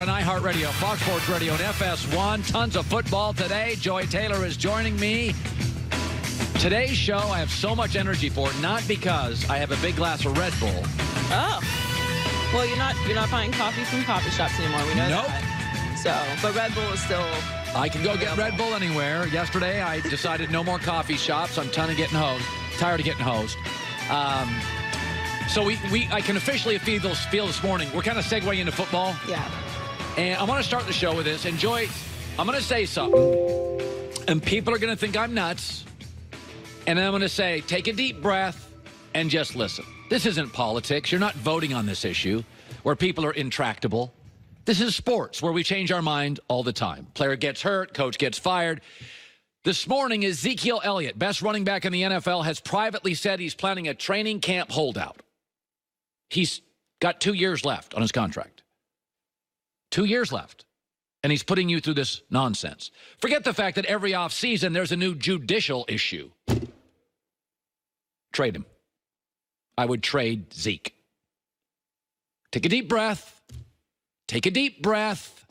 On iHeartRadio, Fox Sports Radio, and FS1. Tons of football today. Joy Taylor is joining me. Today's show, I have so much energy for it, not because I have a big glass of Red Bull. Oh. Well, you're not buying coffee from coffee shops anymore. We know that. So, but Red Bull is still... I can go get Red Bull anywhere. Yesterday, I decided no more coffee shops. I'm tired of getting hosed. So I can officially feel this morning. We're kind of segueing into football. Yeah. And I want to start the show with this. And Joy, I'm going to say something, and people are going to think I'm nuts. And I'm going to say, take a deep breath and just listen. This isn't politics. You're not voting on this issue where people are intractable. This is sports where we change our mind all the time. Player gets hurt, coach gets fired. This morning, Ezekiel Elliott, best running back in the NFL, has privately said he's planning a training camp holdout. He's got 2 years left on his contract. 2 years left. And he's putting you through this nonsense. Forget the fact that every offseason there's a new judicial issue. Trade him. I would trade Zeke. Take a deep breath. Take a deep breath.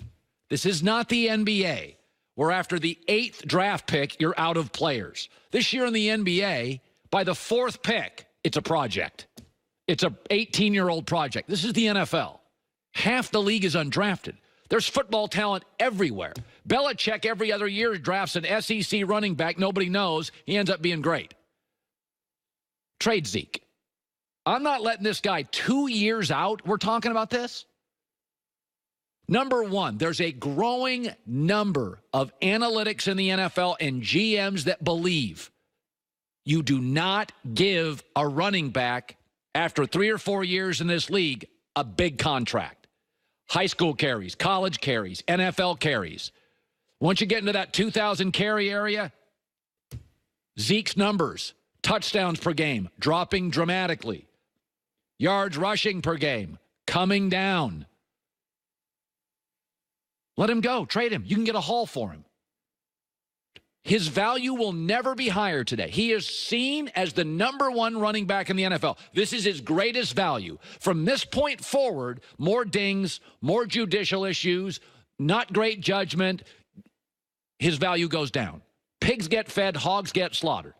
This is not the NBA, where after the 8th draft pick, you're out of players. This year in the NBA, by the 4th pick, it's a project. It's a 18-year-old project. This is the NFL. Half the league is undrafted. There's football talent everywhere. Belichick every other year drafts an SEC running back nobody knows. He ends up being great. Trade Zeke. I'm not letting this guy 2 years out. We're talking about this. Number one, there's a growing number of analytics in the NFL and GMs that believe you do not give a running back after 3 or 4 years in this league a big contract. High school carries, college carries, NFL carries. Once you get into that 2,000 carry area, Zeke's numbers, touchdowns per game, dropping dramatically. Yards rushing per game, coming down. Let him go. Trade him. You can get a haul for him. His value will never be higher today. He is seen as the #1 running back in the NFL. This is his greatest value. From this point forward, more dings, more judicial issues, not great judgment. His value goes down. Pigs get fed, hogs get slaughtered.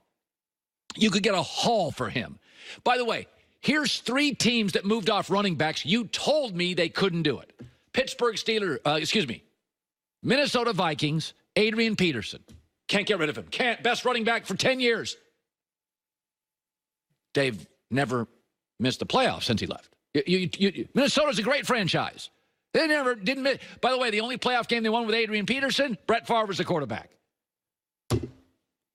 You could get a haul for him. By the way, here's 3 teams that moved off running backs. You told me they couldn't do it. Pittsburgh Steelers, Minnesota Vikings, Adrian Peterson. Can't get rid of him. Can't. Best running back for 10 years. They've never missed the playoffs since he left. Minnesota's a great franchise. They never didn't miss. By the way, the only playoff game they won with Adrian Peterson, Brett Favre was the quarterback.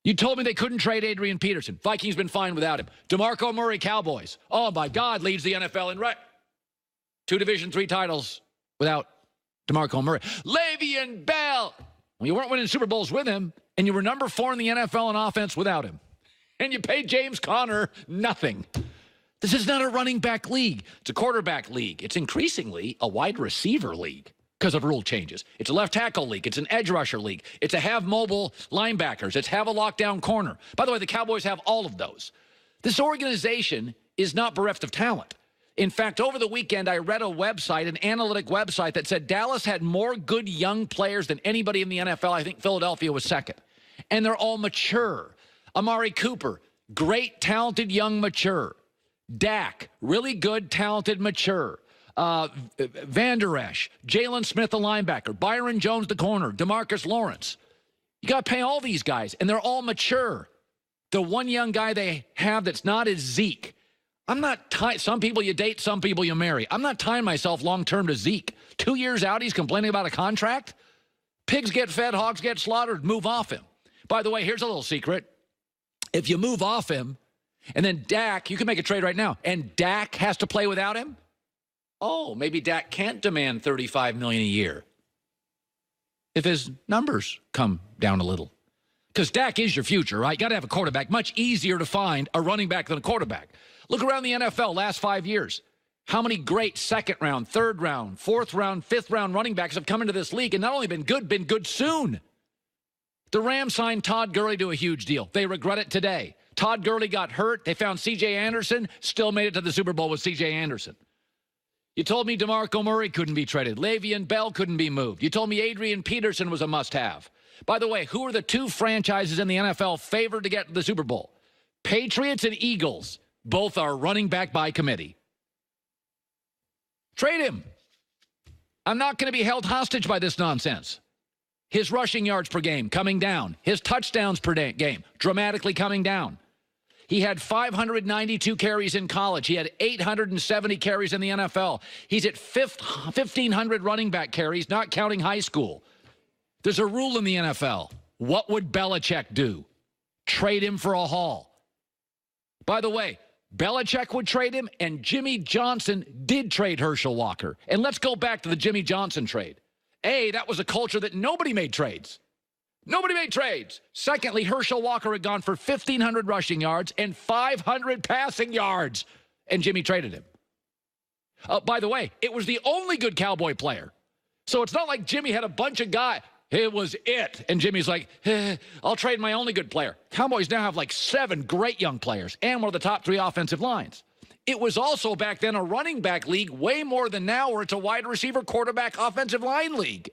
You told me they couldn't trade Adrian Peterson. Vikings been fine without him. DeMarco Murray, Cowboys. Oh, my God, leads the NFL in 2 Division III titles without DeMarco Murray. Le'Veon Bell. Well, you weren't winning Super Bowls with him, and you were number 4 in the NFL in offense without him. And you paid James Conner nothing. This is not a running back league. It's a quarterback league. It's increasingly a wide receiver league because of rule changes. It's a left tackle league. It's an edge rusher league. It's a have mobile linebackers. It's have a lockdown corner. By the way, the Cowboys have all of those. This organization is not bereft of talent. In fact, over the weekend, I read a website, an analytic website, that said Dallas had more good young players than anybody in the NFL. I think Philadelphia was second. And they're all mature. Amari Cooper, great, talented, young, mature. Dak, really good, talented, mature. Van Der Esch, Jalen Smith, the linebacker. Byron Jones, the corner. DeMarcus Lawrence. You got to pay all these guys, and they're all mature. The one young guy they have that's not is Zeke. I'm not tying, some people you date, some people you marry. I'm not tying myself long-term to Zeke. 2 years out, he's complaining about a contract. Pigs get fed, hogs get slaughtered, move off him. By the way, here's a little secret. If you move off him, and then Dak, you can make a trade right now, and Dak has to play without him, oh, maybe Dak can't demand $35 million a year if his numbers come down a little. Because Dak is your future, right? Got to have a quarterback. Much easier to find a running back than a quarterback. Look around the NFL last 5 years. How many great 2nd round, 3rd round, 4th round, 5th round running backs have come into this league and not only been good soon. The Rams signed Todd Gurley to a huge deal. They regret it today. Todd Gurley got hurt. They found C.J. Anderson, still made it to the Super Bowl with C.J. Anderson. You told me DeMarco Murray couldn't be traded. Le'Veon Bell couldn't be moved. You told me Adrian Peterson was a must-have. By the way, who are the two franchises in the NFL favored to get to the Super Bowl? Patriots and Eagles. Both are running back by committee. Trade him. I'm not going to be held hostage by this nonsense. His rushing yards per game coming down. His touchdowns per game dramatically coming down. He had 592 carries in college. He had 870 carries in the NFL. He's at 1,500 running back carries, not counting high school. There's a rule in the NFL. What would Belichick do? Trade him for a haul. By the way, Belichick would trade him, and Jimmy Johnson did trade Herschel Walker. And let's go back to the Jimmy Johnson trade. That was a culture that nobody made trades. Nobody made trades. Secondly, Herschel Walker had gone for 1,500 rushing yards and 500 passing yards, and Jimmy traded him. By the way, it was the only good Cowboy player. So it's not like Jimmy had a bunch of guys. It was it. And Jimmy's like, I'll trade my only good player. Cowboys now have like 7 great young players and one of the top 3 offensive lines. It was also back then a running back league way more than now where it's a wide receiver, quarterback, offensive line league.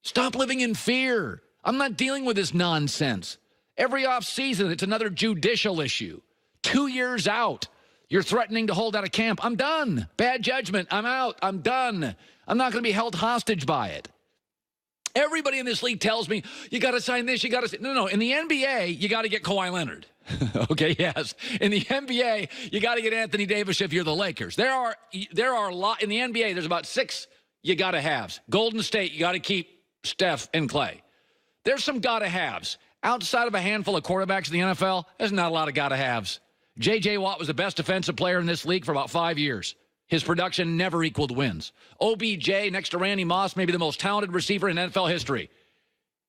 Stop living in fear. I'm not dealing with this nonsense. Every offseason, it's another judicial issue. 2 years out, you're threatening to hold out of camp. I'm done. Bad judgment. I'm out. I'm done. I'm not going to be held hostage by it. Everybody in this league tells me, you got to sign this, you got to... No. In the NBA, you got to get Kawhi Leonard. Okay, yes. In the NBA, you got to get Anthony Davis if you're the Lakers. There are a lot... In the NBA, there's about 6 you got to haves. Golden State, you got to keep Steph and Clay. There's some gotta-haves. Outside of a handful of quarterbacks in the NFL, there's not a lot of gotta-haves. J.J. Watt was the best defensive player in this league for about 5 years. His production never equaled wins. OBJ, next to Randy Moss, maybe the most talented receiver in NFL history.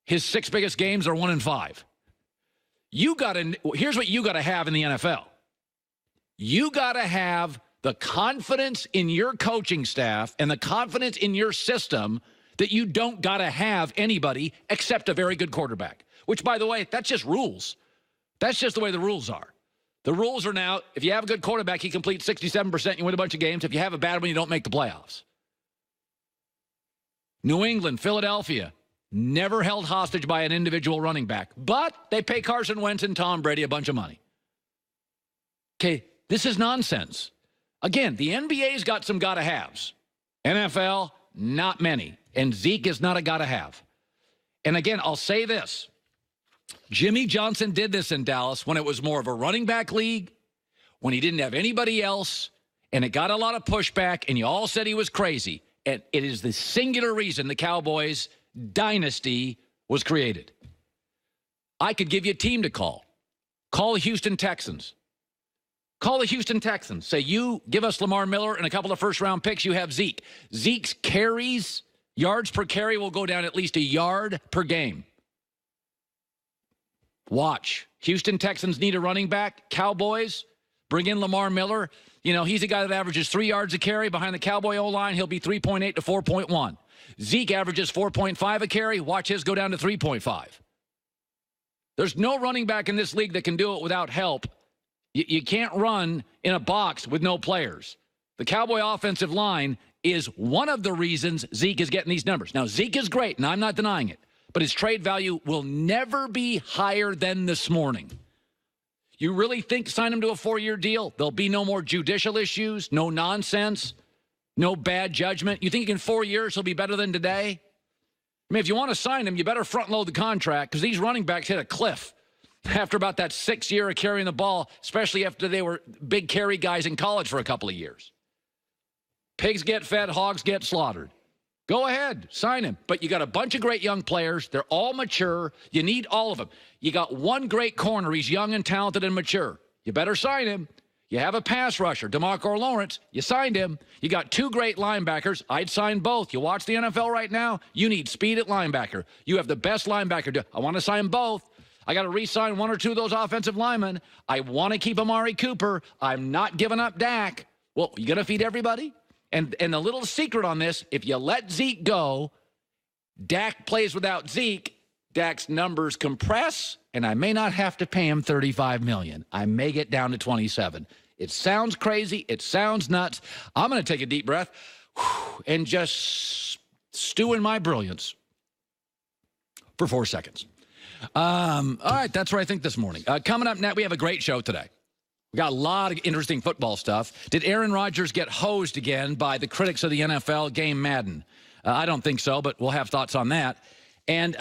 His 6 biggest games are 1-5. Here's what you got to have in the NFL. You got to have the confidence in your coaching staff and the confidence in your system that you don't got to have anybody except a very good quarterback. Which, by the way, that's just rules. That's just the way the rules are. The rules are now, if you have a good quarterback, he completes 67%, you win a bunch of games. If you have a bad one, you don't make the playoffs. New England, Philadelphia, never held hostage by an individual running back. But they pay Carson Wentz and Tom Brady a bunch of money. Okay, this is nonsense. Again, the NBA's got some gotta-haves. NFL, not many. And Zeke is not a gotta-have. And again, I'll say this. Jimmy Johnson did this in Dallas when it was more of a running back league, when he didn't have anybody else, and it got a lot of pushback, and you all said he was crazy. And it is the singular reason the Cowboys dynasty was created. I could give you a team to call. Call the Houston Texans. Call the Houston Texans. Say, you give us Lamar Miller and a couple of first-round picks, you have Zeke. Zeke's carries, yards per carry will go down at least a yard per game. Watch. Houston Texans need a running back. Cowboys, bring in Lamar Miller. You know, he's a guy that averages 3 yards a carry. Behind the Cowboy O-line, he'll be 3.8 to 4.1. Zeke averages 4.5 a carry. Watch his go down to 3.5. There's no running back in this league that can do it without help. You can't run in a box with no players. The Cowboy offensive line is one of the reasons Zeke is getting these numbers. Now, Zeke is great, and I'm not denying it. But his trade value will never be higher than this morning. You really think sign him to a 4-year deal? There'll be no more judicial issues, no nonsense, no bad judgment. You think in 4 years he'll be better than today? I mean, if you want to sign him, you better front load the contract because these running backs hit a cliff after about that 6th year of carrying the ball, especially after they were big carry guys in college for a couple of years. Pigs get fed, hogs get slaughtered. Go ahead, sign him. But you got a bunch of great young players. They're all mature. You need all of them. You got one great corner. He's young and talented and mature. You better sign him. You have a pass rusher, DeMarco Lawrence. You signed him. You got 2 great linebackers. I'd sign both. You watch the NFL right now, you need speed at linebacker. You have the best linebacker. I want to sign both. I got to re-sign 1 or 2 of those offensive linemen. I want to keep Amari Cooper. I'm not giving up Dak. Well, you going to feed everybody? And the little secret on this, if you let Zeke go, Dak plays without Zeke, Dak's numbers compress, and I may not have to pay him $35 million. I may get down to $27. It sounds crazy. It sounds nuts. I'm going to take a deep breath and just stew in my brilliance for 4 seconds. All right, that's where I think this morning. Coming up next, we have a great show today. We got a lot of interesting football stuff. Did Aaron Rodgers get hosed again by the critics of the NFL game Madden? I don't think so, but we'll have thoughts on that. And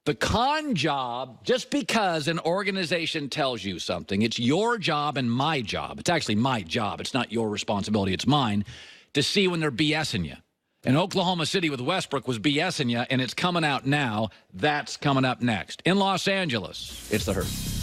the con job, just because an organization tells you something, it's your job and my job. It's actually my job. It's not your responsibility. It's mine to see when they're BSing you. And Oklahoma City with Westbrook was BSing you, and it's coming out now. That's coming up next. In Los Angeles, it's The Herd.